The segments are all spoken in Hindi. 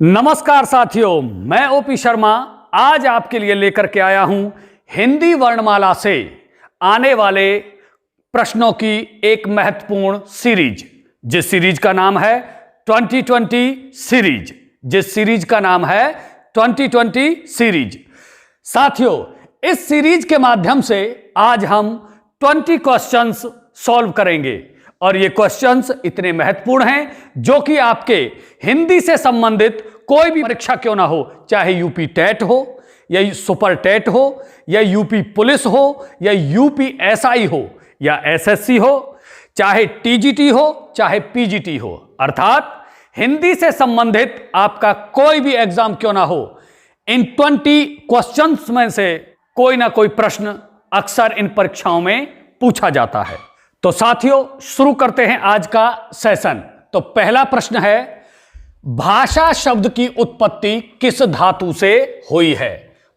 नमस्कार साथियों, मैं ओपी शर्मा आज आपके लिए लेकर के आया हूं हिंदी वर्णमाला से आने वाले प्रश्नों की एक महत्वपूर्ण सीरीज, जिस सीरीज का नाम है 2020 सीरीज। साथियों, इस सीरीज के माध्यम से आज हम 20 क्वेश्चंस सॉल्व करेंगे और ये क्वेश्चंस इतने महत्वपूर्ण हैं जो कि आपके हिंदी से संबंधित कोई भी परीक्षा क्यों ना हो, चाहे यूपी टेट हो या सुपर टेट हो या यूपी पुलिस हो या यूपी एसआई हो या एसएससी हो, चाहे टीजीटी हो चाहे पीजीटी हो, अर्थात हिंदी से संबंधित आपका कोई भी एग्जाम क्यों ना हो, इन 20 क्वेश्चंस में से कोई ना कोई प्रश्न अक्सर इन परीक्षाओं में पूछा जाता है। तो साथियों, शुरू करते हैं आज का सेशन। तो पहला प्रश्न है, भाषा शब्द की उत्पत्ति किस धातु से हुई है?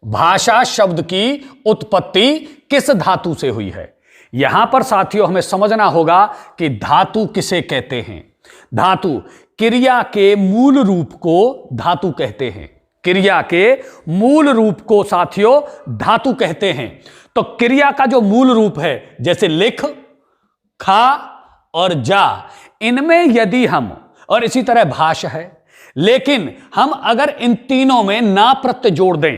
भाषा शब्द की उत्पत्ति किस धातु से हुई है? यहां पर साथियों हमें समझना होगा कि धातु किसे कहते हैं। धातु क्रिया के मूल रूप को धातु कहते हैं। क्रिया के मूल रूप को साथियों धातु कहते हैं। तो क्रिया का जो मूल रूप है, जैसे लिख, खा और जा, इनमें यदि हम, और इसी तरह भाष है, लेकिन हम अगर इन तीनों में ना प्रत्यय जोड़ दें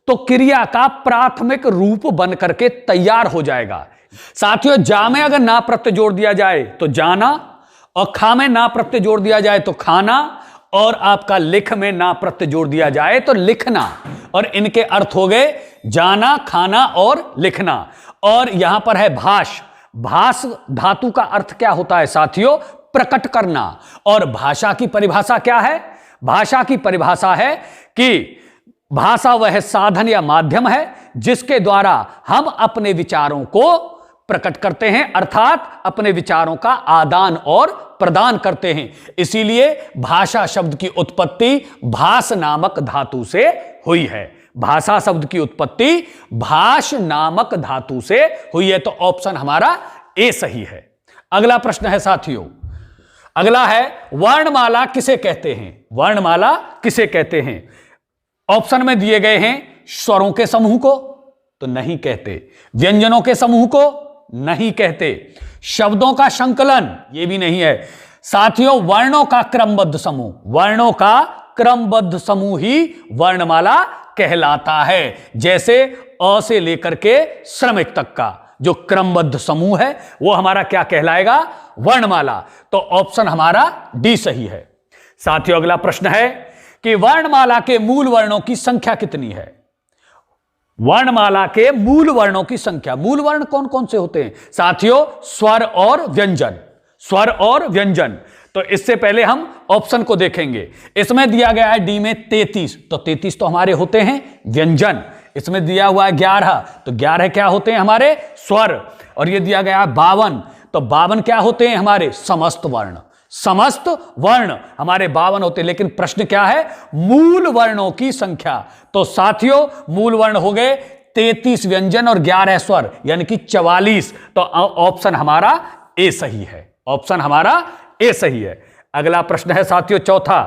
तो क्रिया का प्राथमिक रूप बन करके तैयार हो जाएगा। साथियों, जा में अगर ना प्रत्यय जोड़ दिया जाए तो जाना, और खा में ना प्रत्यय जोड़ दिया जाए तो खाना, और आपका लिख में ना प्रत्यय जोड़ दिया जाए तो लिखना, और इनके अर्थ हो गए जाना, खाना और लिखना। और यहां पर है भाष। भाष धातु का अर्थ क्या होता है साथियों? प्रकट करना। और भाषा की परिभाषा क्या है? भाषा की परिभाषा है कि भाषा वह साधन या माध्यम है जिसके द्वारा हम अपने विचारों को प्रकट करते हैं, अर्थात अपने विचारों का आदान और प्रदान करते हैं। इसीलिए भाषा शब्द की उत्पत्ति भाष नामक धातु से हुई है। भाषा शब्द की उत्पत्ति भाष नामक धातु से हुई है। तो ऑप्शन हमारा ए सही है। अगला प्रश्न है साथियों, अगला है, वर्णमाला किसे कहते हैं? वर्णमाला किसे कहते हैं? ऑप्शन में दिए गए हैं स्वरों के समूह को, तो नहीं कहते। व्यंजनों के समूह को नहीं कहते। शब्दों का संकलन, यह भी नहीं है। साथियों, वर्णों का क्रमबद्ध समूह, वर्णों का क्रमबद्ध समूह ही वर्णमाला कहलाता है। जैसे अ से लेकर के श्रमिक तक का जो क्रमबद्ध समूह है वो हमारा क्या कहलाएगा? वर्णमाला। तो ऑप्शन हमारा डी सही है। साथियों, अगला प्रश्न है कि वर्णमाला के मूल वर्णों की संख्या कितनी है? वर्णमाला के मूल वर्णों की संख्या। मूल वर्ण कौन कौन से होते हैं साथियों? स्वर और व्यंजन। स्वर और व्यंजन। तो इससे पहले हम ऑप्शन को देखेंगे। इसमें दिया गया है डी में 33, तो 33 तो हमारे होते हैं व्यंजन। इसमें दिया हुआ है 11, तो 11 क्या होते हैं? हमारे स्वर। और ये दिया गया है 52, तो 52 क्या होते हैं? हमारे समस्त वर्ण। समस्त वर्ण हमारे 52 होते हैं। लेकिन प्रश्न क्या है? मूल वर्णों की संख्या। तो साथियों, मूल वर्ण हो गए 33 व्यंजन और 11 स्वर, यानी कि 44। तो ऑप्शन हमारा ए सही है। ऑप्शन हमारा ए सही है। अगला प्रश्न है साथियों चौथा,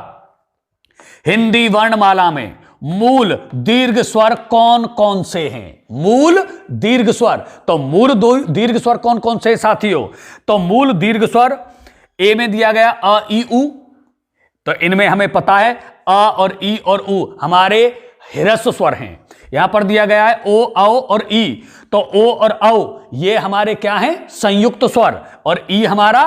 हिंदी वर्णमाला में मूल दीर्घ स्वर कौन कौन से हैं? मूल दीर्घ स्वर। तो मूल दीर्घ स्वर कौन कौन से हैं साथियों? तो मूल दीर्घ स्वर ए में दिया गया अ, ई, उ। तो इनमें हमें पता है अ और ई और उ हमारे ह्रस्व स्वर हैं। यहां पर दिया गया है ओ, औ और ई। तो ओ और औ ये हमारे क्या हैं? संयुक्त स्वर। और ई हमारा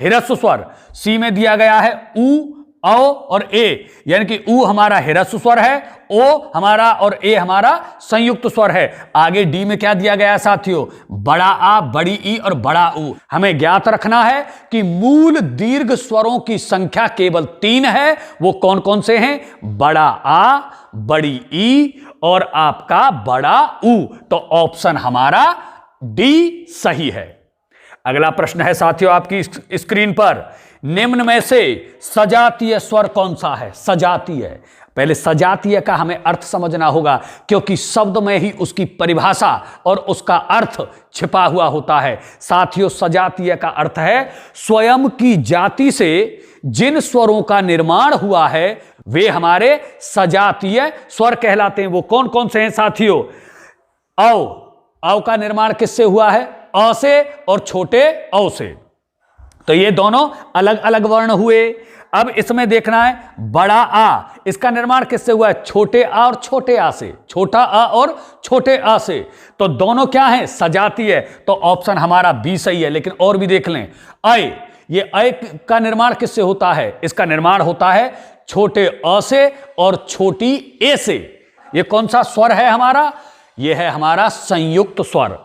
ह्रस्व स्वर। सी में दिया गया है उ, औ और ए, यानी कि उ हमारा ह्रस्व स्वर है, ओ हमारा और ए हमारा संयुक्त स्वर है। आगे डी में क्या दिया गया है साथियों? बड़ा आ, बड़ी ई और बड़ा उ। हमें ज्ञात रखना है कि मूल दीर्घ स्वरों की संख्या केवल 3 है। वो कौन कौन से हैं? बड़ा आ, बड़ी ई और आपका बड़ा उ। तो ऑप्शन हमारा डी सही है। अगला प्रश्न है साथियों आपकी स्क्रीन पर, निम्न में से सजातीय स्वर कौन सा है? सजातीय, पहले सजातीय का हमें अर्थ समझना होगा, क्योंकि शब्द में ही उसकी परिभाषा और उसका अर्थ छिपा हुआ होता है। साथियों, सजातीय का अर्थ है स्वयं की जाति से जिन स्वरों का निर्माण हुआ है वे हमारे सजातीय स्वर कहलाते हैं। वो कौन कौन से हैं साथियों? औ का निर्माण किससे हुआ है? अ से और छोटे औ से। तो ये दोनों अलग अलग वर्ण हुए। अब इसमें देखना है बड़ा आ, इसका निर्माण किससे हुआ है? छोटे आ और छोटे आ से, छोटा आ और छोटे आ से। तो दोनों क्या है? सजातीय। तो ऑप्शन हमारा बी सही है। लेकिन और भी देख लें, अय, ये अय का निर्माण किससे होता है? इसका निर्माण होता है छोटे अ से और छोटी ए से। ये कौन सा स्वर है हमारा? ये है हमारा संयुक्त स्वर।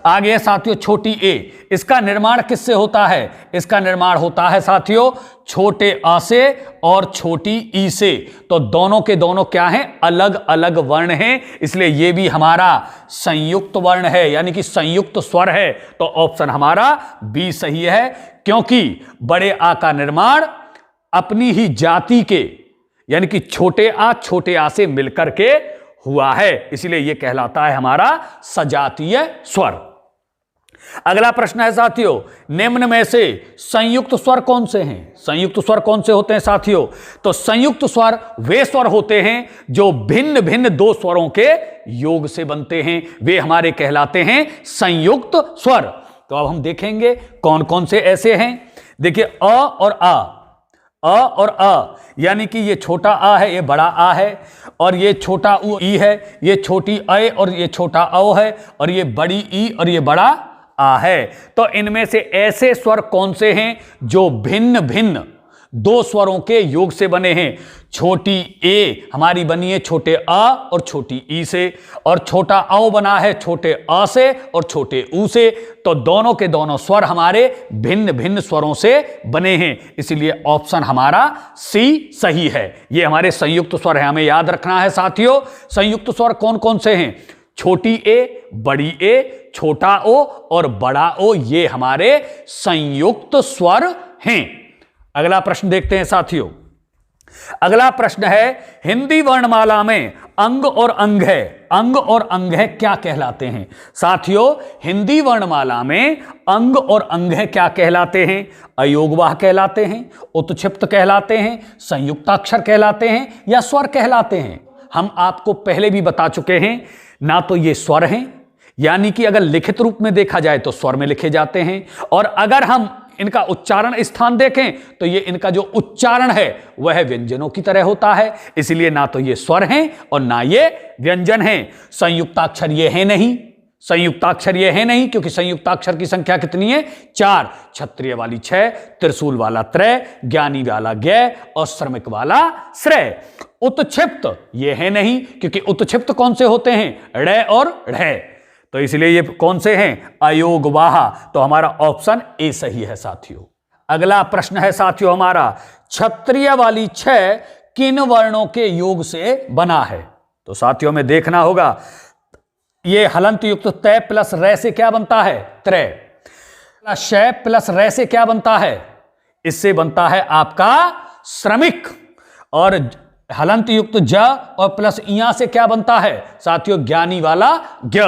आगे साथियों छोटी ए, इसका निर्माण किससे होता है? इसका निर्माण होता है साथियों छोटे आ से और छोटी ई से। तो दोनों के दोनों क्या हैं? अलग अलग वर्ण हैं, इसलिए ये भी हमारा संयुक्त वर्ण है, यानी कि संयुक्त स्वर है। तो ऑप्शन हमारा बी सही है, क्योंकि बड़े आ का निर्माण अपनी ही जाति के यानी कि छोटे आ से मिलकर के हुआ है, इसलिए यह कहलाता है हमारा सजातीय स्वर। अगला प्रश्न है साथियों, निम्न में से संयुक्त स्वर कौन से हैं? संयुक्त स्वर कौन से होते हैं साथियों? तो संयुक्त स्वर वे स्वर होते हैं जो भिन्न भिन्न दो स्वरों के योग से बनते हैं, वे हमारे कहलाते हैं संयुक्त स्वर। तो अब हम देखेंगे कौन कौन से ऐसे हैं। देखिए अ और आ, यानी कि ये छोटा आ है, ये बड़ा आ है, और ये छोटा उ ई है, ये छोटी अ और ये छोटा औ है, और ये बड़ी ई और ये बड़ा आ है। तो इनमें से ऐसे स्वर कौन से हैं जो भिन्न भिन्न दो स्वरों के योग से बने हैं? छोटी ए हमारी बनी है छोटे आ और छोटी ई से, और छोटा औ बना है छोटे आ से और छोटे ऊ से। तो दोनों के दोनों स्वर हमारे भिन्न भिन्न स्वरों से बने हैं, इसलिए ऑप्शन हमारा सी सही है। ये हमारे संयुक्त स्वर है, हमें याद रखना है साथियों। संयुक्त स्वर कौन कौन से हैं? छोटी ए, बड़ी ए, छोटा ओ और बड़ा ओ, ये हमारे संयुक्त स्वर हैं। अगला प्रश्न देखते हैं साथियों। अगला प्रश्न है, हिंदी वर्णमाला में अंग और अंग है, अंग और अंग है क्या कहलाते हैं? साथियों, हिंदी वर्णमाला में अंग और अंग है क्या कहलाते हैं? अयोगवाह कहलाते हैं, उत्क्षिप्त कहलाते हैं, संयुक्ताक्षर कहलाते हैं, या स्वर कहलाते हैं? हम आपको पहले भी बता चुके हैं, ना तो ये स्वर हैं, यानी कि अगर लिखित रूप में देखा जाए तो स्वर में लिखे जाते हैं, और अगर हम इनका उच्चारण स्थान देखें तो ये इनका जो उच्चारण है वह व्यंजनों की तरह होता है, इसलिए ना तो ये स्वर हैं और ना ये व्यंजन हैं। संयुक्ताक्षर ये है नहीं, संयुक्ताक्षर ये है नहीं, क्योंकि संयुक्ताक्षर की संख्या कितनी है? 4। क्षत्रिय वाली 6, त्रिशूल वाला 3, ज्ञानी वाला ज्ञ और श्रमिक वाला श्रेय। उत्क्षिप्त ये है नहीं, क्योंकि उत्क्षिप्त कौन से होते हैं? ड़ और ढ। तो इसलिए ये कौन से हैं? अयोगवाह। तो हमारा ऑप्शन ए सही है साथियों। अगला प्रश्न है साथियों हमारा, क्षत्रिय वाली 6 किन वर्णों के योग से बना है? तो साथियों में देखना होगा, ये हलंत युक्त तय प्लस रे से क्या बनता है? त्रय। शय प्लस रे से क्या बनता है? इससे बनता है आपका श्रमिक। और हलंत युक्त ज और प्लस इया से क्या बनता है साथियों? ज्ञानी वाला ज्ञ।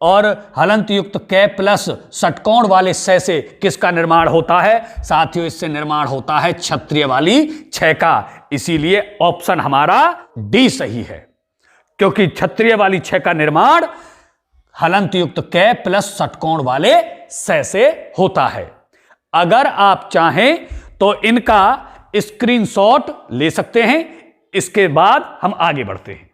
और हलंत युक्त कै प्लस षटकोण वाले स से किसका निर्माण होता है साथियों? इससे निर्माण होता है क्षत्रिय वाली 6 का, इसीलिए ऑप्शन हमारा डी सही है, क्योंकि क्षत्रिय वाली 6 का निर्माण हलंत युक्त कै प्लस षटकोण वाले स से होता है। अगर आप चाहें तो इनका स्क्रीनशॉट ले सकते हैं, इसके बाद हम आगे बढ़ते हैं।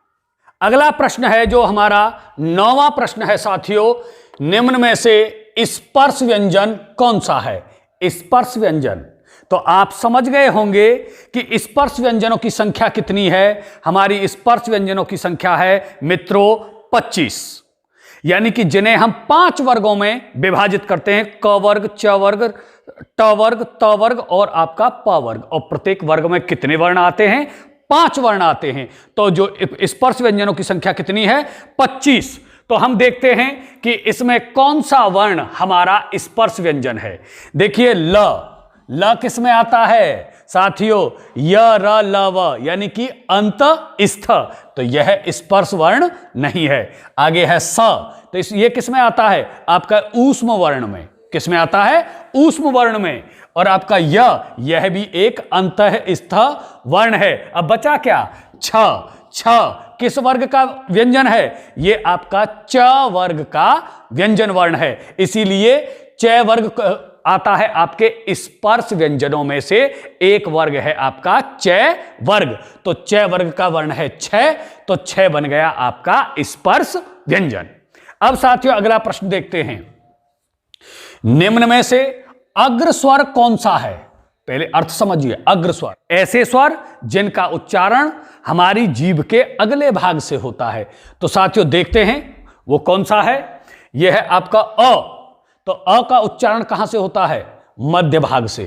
अगला प्रश्न है जो हमारा 9वां प्रश्न है साथियों, निम्न में से स्पर्श व्यंजन कौन सा है? स्पर्श व्यंजन, तो आप समझ गए होंगे कि स्पर्श व्यंजनों की संख्या कितनी है। हमारी स्पर्श व्यंजनों की संख्या है मित्रों 25, यानी कि जिन्हें हम 5 वर्गों में विभाजित करते हैं, क वर्ग, च वर्ग, ट वर्ग, त वर्ग और आपका प वर्ग। और प्रत्येक वर्ग में कितने वर्ण आते हैं? 5 वर्ण आते हैं। तो जो स्पर्श व्यंजनों की संख्या कितनी है? 25। तो हम देखते हैं कि इसमें कौन सा वर्ण हमारा स्पर्श व्यंजन है। देखिए ल, ल किस में आता है साथियों? य र ल व, यानी कि अंत स्थ, तो यह स्पर्श वर्ण नहीं है। आगे है स, तो ये किस में आता है? आपका ऊष्म वर्ण में। किस में आता है? ऊष्म वर्ण में। और आपका यह भी एक अंतःस्थ वर्ण है। अब बचा क्या? छ। छ किस वर्ग का व्यंजन है? ये आपका च वर्ग का व्यंजन वर्ण है। इसीलिए च वर्ग आता है आपके स्पर्श व्यंजनों में से एक वर्ग है आपका च वर्ग। तो च वर्ग का वर्ण है छ, तो छ बन गया आपका स्पर्श व्यंजन। अब साथियों अगला प्रश्न देखते हैं। निम्न में से अग्र स्वर कौन सा है? पहले अर्थ समझिए। अग्र स्वर ऐसे स्वर जिनका उच्चारण हमारी जीभ के अगले भाग से होता है। तो साथियों देखते हैं वो कौन सा है। यह है आपका अ। तो अ का उच्चारण कहां से होता है? मध्य भाग से।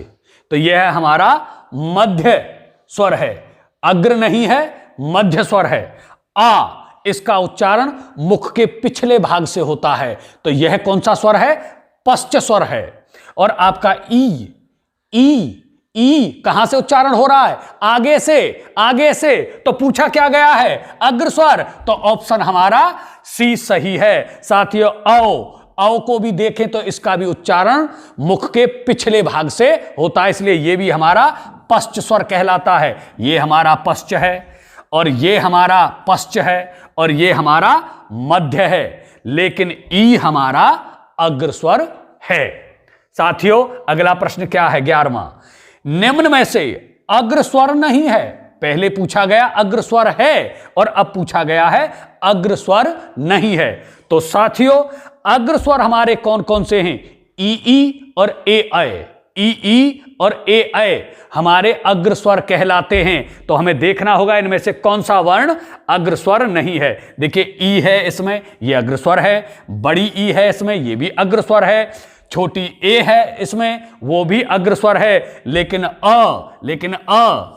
तो यह है हमारा मध्य स्वर है, अग्र नहीं है, मध्य स्वर है। आ, इसका उच्चारण मुख के पिछले भाग से होता है। तो यह कौन सा स्वर है? पश्च स्वर है। और आपका ई, ई कहां से उच्चारण हो रहा है? आगे से। आगे से तो पूछा क्या गया है? अग्र स्वर। तो ऑप्शन हमारा सी सही है साथियों। औ को भी देखें तो इसका भी उच्चारण मुख के पिछले भाग से होता है, इसलिए यह भी हमारा पश्च स्वर कहलाता है। यह हमारा पश्च है और यह हमारा पश्च है और यह हमारा मध्य है, लेकिन ई हमारा अग्र स्वर है। साथियों अगला प्रश्न क्या है? 11वां। निम्न में से अग्र स्वर नहीं है। पहले पूछा गया अग्र स्वर है और अब पूछा गया है अग्र स्वर नहीं है। तो साथियों अग्र स्वर हमारे कौन कौन से हैं? ई और ए अय। ई और ए अय हमारे अग्र स्वर कहलाते हैं। तो हमें देखना होगा इनमें से कौन सा वर्ण अग्र स्वर नहीं है। देखिए ई है इसमें, यह अग्र स्वर है। बड़ी ई है इसमें, यह भी अग्र स्वर है। छोटी ए है इसमें, वो भी अग्र स्वर है। लेकिन अ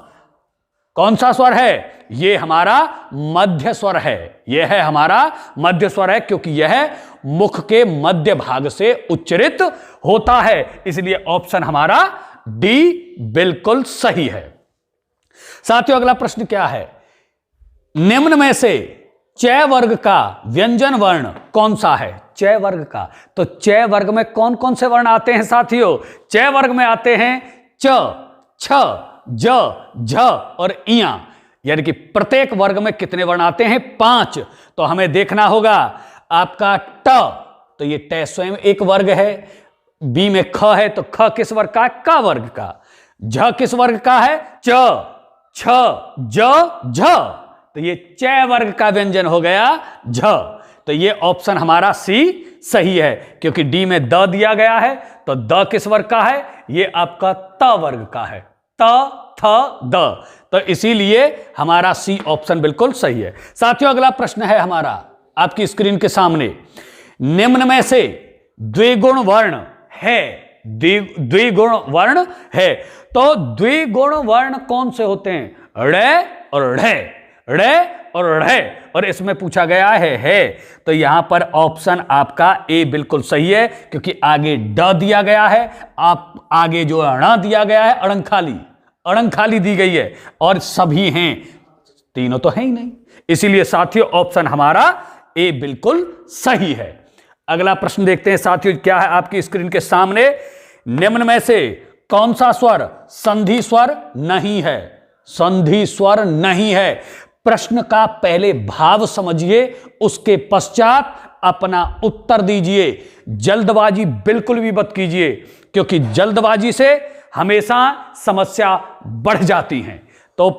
कौन सा स्वर है? ये हमारा मध्य स्वर है। यह है हमारा मध्य स्वर है, क्योंकि यह मुख के मध्य भाग से उच्चरित होता है। इसलिए ऑप्शन हमारा डी बिल्कुल सही है। साथियों अगला प्रश्न क्या है? निम्न में से च वर्ग का व्यंजन वर्ण कौन सा है? च वर्ग का। तो च वर्ग में कौन कौन से वर्ण आते हैं साथियों? च वर्ग में आते हैं च, छ, ज, झ और इया, यानी कि प्रत्येक वर्ग में कितने वर्ण आते हैं? 5। तो हमें देखना होगा आपका ट, तो ये ट स्वयं एक वर्ग है। बी में ख है, तो ख किस वर्ग का? क वर्ग का। झ किस वर्ग का है? च, छ, ज, झ, तो ये च वर्ग का व्यंजन हो गया झ। तो ये ऑप्शन हमारा सी सही है, क्योंकि डी में द दिया गया है। तो द किस वर्ग का है? ये आपका त वर्ग का है। त, थ, द, तो इसीलिए हमारा सी ऑप्शन बिल्कुल सही है। साथियों अगला प्रश्न है हमारा आपकी स्क्रीन के सामने। निम्न में से द्विगुण वर्ण है। द्विगुण वर्ण है। तो द्विगुण वर्ण कौन से होते हैं? ड़ और ढ, ड़ और ढ, और इसमें पूछा गया है। तो यहां पर ऑप्शन आपका ए बिल्कुल सही है, क्योंकि आगे ड दिया गया है, आप आगे जो ण दिया गया है अड़ंखाली दी गई है, और सभी हैं, तीनों तो है ही नहीं। इसीलिए साथियों ऑप्शन हमारा ए बिल्कुल सही है। अगला प्रश्न देखते हैं साथियों, क्या है आपकी स्क्रीन के सामने। निम्न में से कौन सा स्वर संधि स्वर नहीं है? संधि स्वर नहीं है। प्रश्न का पहले भाव समझिए, उसके पश्चात अपना उत्तर दीजिए। जल्दबाजी बिल्कुल भी मत कीजिए, क्योंकि जल्दबाजी से हमेशा समस्या बढ़ जाती है। तो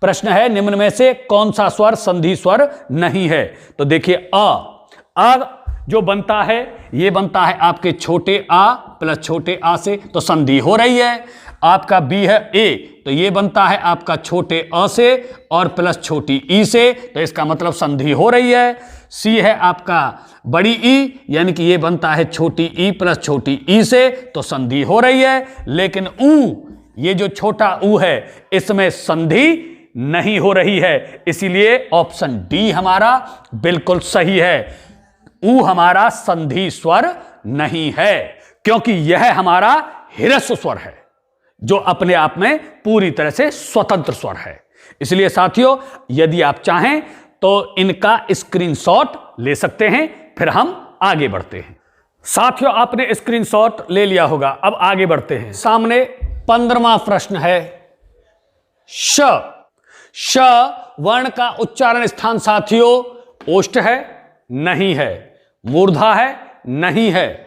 प्रश्न है निम्न में से कौन सा स्वर संधि स्वर नहीं है? तो देखिए अ जो बनता है, ये बनता है आपके छोटे आ प्लस छोटे आ से, तो संधि हो रही है। आपका बी है ए, तो ये बनता है आपका छोटे अ से और प्लस छोटी ई से, तो इसका मतलब संधि हो रही है। सी है आपका बड़ी ई, यानी कि ये बनता है छोटी ई प्लस छोटी ई से, तो संधि हो रही है। लेकिन ऊ, ये जो छोटा ऊ है, इसमें संधि नहीं हो रही है। इसीलिए ऑप्शन डी हमारा बिल्कुल सही है। ऊ हमारा संधि स्वर नहीं है, क्योंकि यह हमारा ह्रस्व स्वर है। जो अपने आप में पूरी तरह से स्वतंत्र स्वर है। इसलिए साथियों, यदि आप चाहें तो इनका स्क्रीनशॉट ले सकते हैं, फिर हम आगे बढ़ते हैं। साथियों, आपने स्क्रीनशॉट ले लिया होगा, अब आगे बढ़ते हैं। सामने 15वां प्रश्न है। श वर्ण का उच्चारण स्थान साथियों ओष्ठ है, नहीं है, मूर्धा है, नहीं है,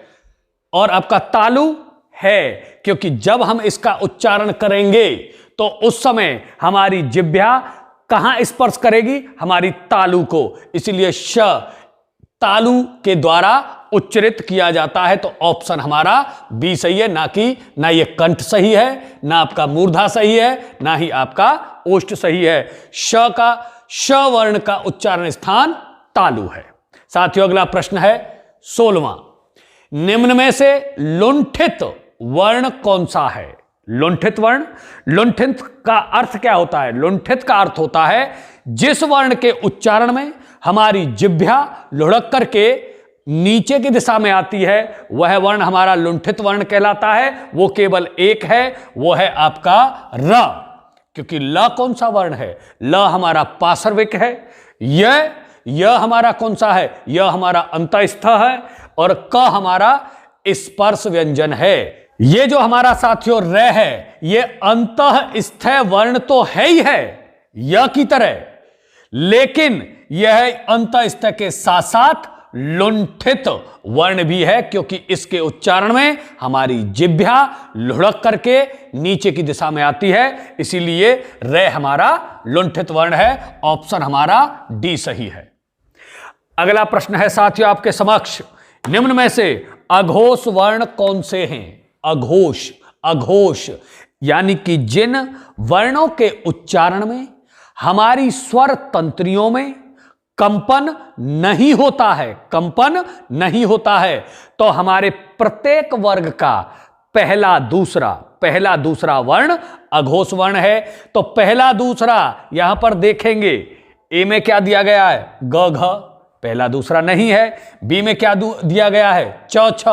और आपका तालु है, क्योंकि जब हम इसका उच्चारण करेंगे तो उस समय हमारी जिह्वा कहां स्पर्श करेगी? हमारी तालु को। इसलिए श तालु के द्वारा उच्चरित किया जाता है। तो ऑप्शन हमारा बी सही है, ना ये कंठ सही है, ना आपका मूर्धा सही है, ना ही आपका ओष्ठ सही है। श वर्ण का उच्चारण स्थान तालु है। साथियों, अगला प्रश्न है 16वां। निम्न में से लुंठित वर्ण कौन सा है? लुंठित वर्ण, लुंठित का अर्थ क्या होता है? लुंठित का अर्थ होता है जिस वर्ण के उच्चारण में हमारी जिह्वा लुढ़क करके नीचे की दिशा में आती है, वह वर्ण हमारा लुंठित वर्ण कहलाता है। वो केवल एक है, वो है आपका र। क्योंकि ल कौन सा वर्ण है? ल हमारा पार्श्विक है। यह हमारा कौन सा है? यह हमारा अंतस्थ है, और क हमारा स्पर्श व्यंजन है। ये जो हमारा साथियों र है, ये अंतःस्थ वर्ण तो है ही है य की तरह, लेकिन यह अंतःस्थ के साथ साथ लुंठित वर्ण भी है, क्योंकि इसके उच्चारण में हमारी जिह्वा लुढ़क करके नीचे की दिशा में आती है। इसीलिए रे हमारा लुंठित वर्ण है। ऑप्शन हमारा डी सही है। अगला प्रश्न है साथियों आपके समक्ष, निम्न में से अघोष वर्ण कौन से हैं? अघोष यानी कि जिन वर्णों के उच्चारण में हमारी स्वर तंत्रियों में कंपन नहीं होता है, तो हमारे प्रत्येक वर्ग का पहला दूसरा वर्ण अघोष वर्ण है। तो पहला दूसरा यहां पर देखेंगे, ए में क्या दिया गया है? ग घ, पहला दूसरा नहीं है। बी में क्या दिया गया है? च छ,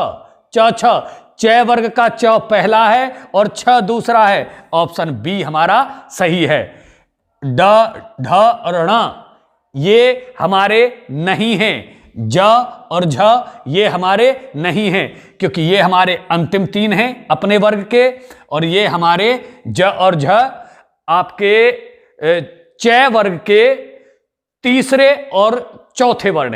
च वर्ग का च पहला है और छ दूसरा है। ऑप्शन बी हमारा सही है। ड ढ और ण ये हमारे नहीं हैं। ज और झ ये हमारे नहीं हैं, क्योंकि ये हमारे अंतिम तीन हैं अपने वर्ग के, और ये हमारे ज और झ आपके च वर्ग के तीसरे और चौथे वर्ण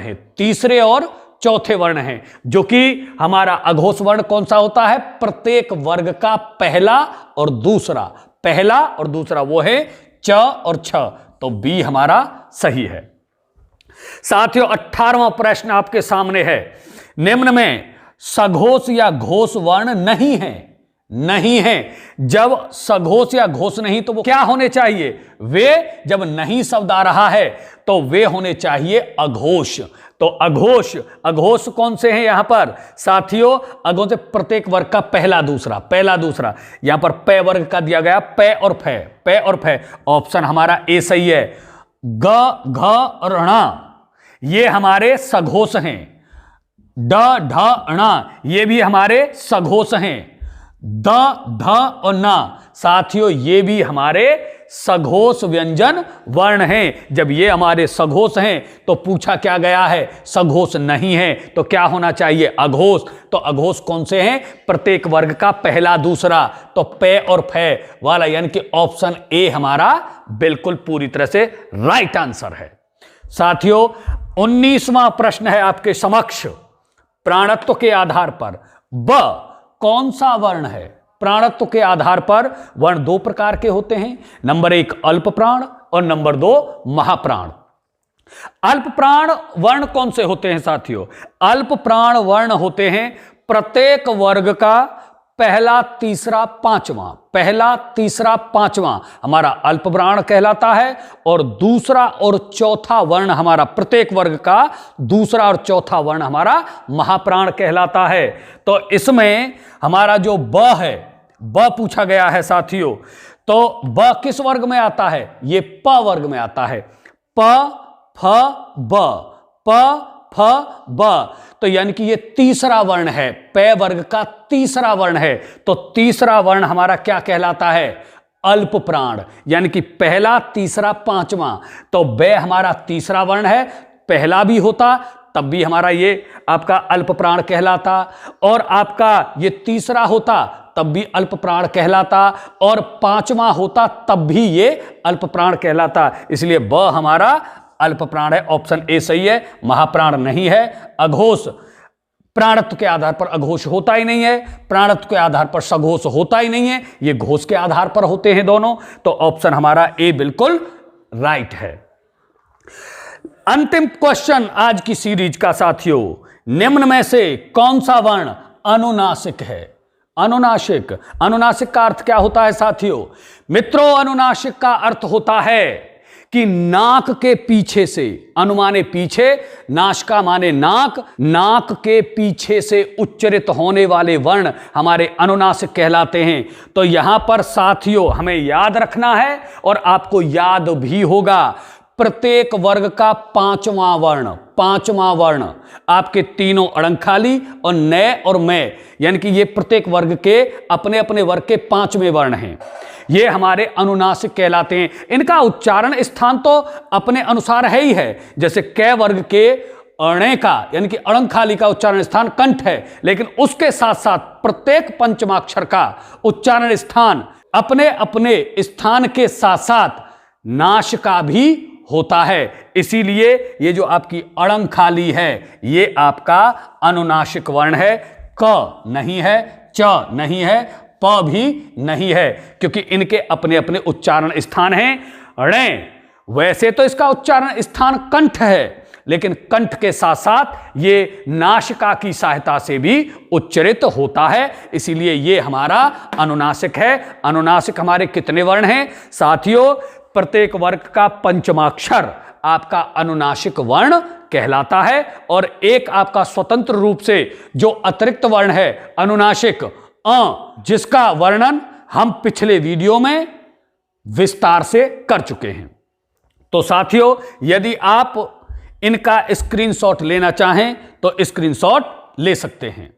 हैं, जो कि हमारा अघोष वर्ण कौन सा होता है? प्रत्येक वर्ग का पहला और दूसरा, वो है च और छ। तो बी हमारा सही है। साथियों, 18वां प्रश्न आपके सामने है। निम्न में सघोष या घोष वर्ण नहीं है। जब सघोष या घोष नहीं तो वो क्या होने चाहिए? वे जब नहीं शब्द आ रहा है तो वे होने चाहिए अघोष। तो अघोष कौन से हैं यहां पर साथियों? अघोष से प्रत्येक वर्ग का पहला दूसरा। यहां पर प वर्ग का दिया गया प और फे। ऑप्शन हमारा ए सही है। ग घ और ण ये हमारे सघोष हैं। ड ढ ण ये भी हमारे सघोष हैं। द ध और न साथियों ये भी हमारे सघोष व्यंजन वर्ण हैं। जब ये हमारे सघोष हैं तो पूछा क्या गया है? सघोष नहीं है, तो क्या होना चाहिए? अघोष। तो अघोष कौन से हैं? प्रत्येक वर्ग का पहला दूसरा। तो पे और फे वाला, यानी कि ऑप्शन ए हमारा बिल्कुल पूरी तरह से राइट आंसर है। साथियों, 19वां प्रश्न है आपके समक्ष। प्राणत्व के आधार पर ब कौन सा वर्ण है? प्राणत्व के आधार पर वर्ण दो प्रकार के होते हैं। नंबर 1 अल्प प्राण और नंबर 2 महाप्राण। अल्प प्राण वर्ण कौन से होते हैं साथियों? अल्प प्राण वर्ण होते हैं प्रत्येक वर्ग का पहला तीसरा पांचवां हमारा अल्प प्राण कहलाता है, और दूसरा और चौथा वर्ण हमारा प्रत्येक वर्ग का दूसरा और चौथा वर्ण हमारा महाप्राण कहलाता है। तो इसमें हमारा जो ब है, ब पूछा गया है साथियों, तो ब किस वर्ग में आता है? ये प वर्ग में आता है। प फ फ ब, तो यानी कि ये तीसरा वर्ण है, पे वर्ग का तीसरा वर्ण है। तो तीसरा वर्ण हमारा क्या कहलाता है? अल्प प्राण, यानी कि पहला, तीसरा, पांचवा। तो बे हमारा तीसरा वर्ण है, पहला भी होता तब भी हमारा ये आपका अल्प प्राण कहलाता, और आपका ये तीसरा होता तब भी अल्प प्राण कहलाता, और पांचवा होता तब भी ये अल्प प्राण कहलाता। इसलिए ब हमारा अल्प प्राण है। ऑप्शन ए सही है, महाप्राण नहीं है। अघोष, प्राणत्व के आधार पर अघोष होता ही नहीं है, प्राणत्व के आधार पर सघोष होता ही नहीं है, ये घोष के आधार पर होते हैं दोनों। तो ऑप्शन हमारा ए बिल्कुल राइट है। अंतिम क्वेश्चन आज की सीरीज का साथियों, निम्न में से कौन सा वर्ण अनुनासिक है? अनुनासिक, अनुनासिक का अर्थ क्या होता है साथियों? मित्रों, अनुनासिक का अर्थ होता है कि नाक के पीछे से, अनु माने पीछे, नासिका माने नाक, नाक के पीछे से उच्चरित होने वाले वर्ण हमारे अनुनासिक कहलाते हैं। तो यहां पर साथियों हमें याद रखना है, और आपको याद भी होगा, प्रत्येक वर्ग का पांचवां वर्ण आपके तीनों अड़ंखाली और नय और मैं, यानी कि ये प्रत्येक वर्ग के अपने अपने वर्ग के पांचवें वर्ण हैं, ये हमारे अनुनासिक कहलाते हैं। इनका उच्चारण स्थान तो अपने अनुसार है ही है। जैसे कै वर्ग के अणे का, यानी कि अड़ंखाली का उच्चारण स्थान कंठ है, लेकिन उसके साथ साथ प्रत्येक पंचमाक्षर का उच्चारण स्थान अपने अपने स्थान के साथ साथ नासिका भी होता है। इसीलिए ये जो आपकी अड़ंखाली है ये आपका अनुनासिक वर्ण है। क नहीं है, च नहीं है, प भी नहीं है, क्योंकि इनके अपने अपने उच्चारण स्थान हैं। णे, वैसे तो इसका उच्चारण स्थान कंठ है, लेकिन कंठ के साथ साथ ये नासिका की सहायता से भी उच्चरित होता है, इसीलिए ये हमारा अनुनासिक है। अनुनासिक हमारे कितने वर्ण हैं साथियों? प्रत्येक वर्ग का पंचमाक्षर आपका अनुनासिक वर्ण कहलाता है, और एक आपका स्वतंत्र रूप से जो अतिरिक्त वर्ण है अनुनासिक अ, जिसका वर्णन हम पिछले वीडियो में विस्तार से कर चुके हैं। तो साथियों, यदि आप इनका स्क्रीनशॉट लेना चाहें तो स्क्रीनशॉट ले सकते हैं।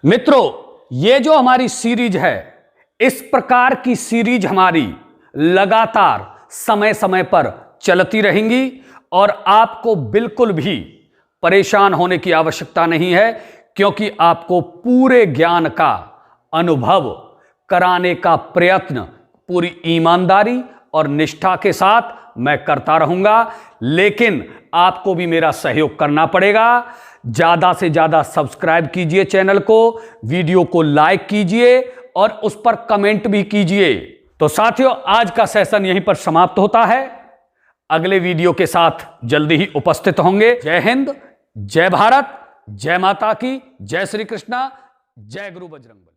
मित्रों, ये जो हमारी सीरीज है, इस प्रकार की सीरीज हमारी लगातार समय समय पर चलती रहेंगी, और आपको बिल्कुल भी परेशान होने की आवश्यकता नहीं है, क्योंकि आपको पूरे ज्ञान का अनुभव कराने का प्रयत्न पूरी ईमानदारी और निष्ठा के साथ मैं करता रहूंगा। लेकिन आपको भी मेरा सहयोग करना पड़ेगा। ज्यादा से ज्यादा सब्सक्राइब कीजिए चैनल को, वीडियो को लाइक कीजिए और उस पर कमेंट भी कीजिए। तो साथियों, आज का सेशन यहीं पर समाप्त होता है। अगले वीडियो के साथ जल्दी ही उपस्थित होंगे। जय हिंद, जय भारत, जय माता की, जय श्री कृष्णा, जय गुरु बजरंग बली।